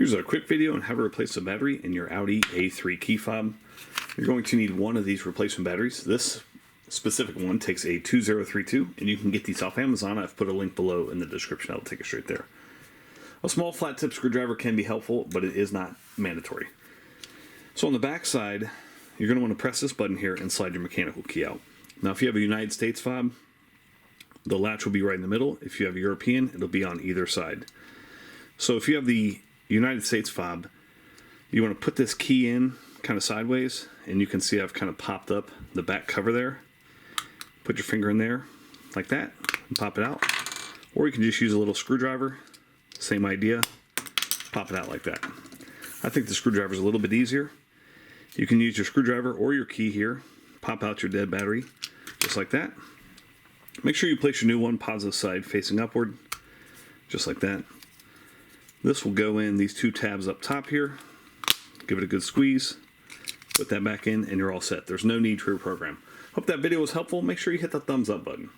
Here's a quick video on how to replace a battery in your Audi A3 key fob. You're going to need one of these replacement batteries. This specific one takes a 2032, and you can get these off Amazon. I've put a link below in the description. I'll take it straight there. A small flat tip screwdriver can be helpful, but it is not mandatory. So on the back side, you're going to want to press this button here and slide your mechanical key out. Now if you have a United States fob, the latch will be right in the middle. If you have a European, it'll be on either side. So if you have the United States fob, you want to put this key in kind of sideways, and you can see I've kind of popped up the back cover there. Put your finger in there like that and pop it out. Or you can just use a little screwdriver, same idea, pop it out like that. I think the screwdriver is a little bit easier. You can use your screwdriver or your key here, pop out your dead battery just like that. Make sure you place your new one positive side facing upward, just like that. This will go in these two tabs up top here. Give it a good squeeze, put that back in, and you're all set. There's no need to reprogram. Hope that video was helpful. Make sure you hit the thumbs up button.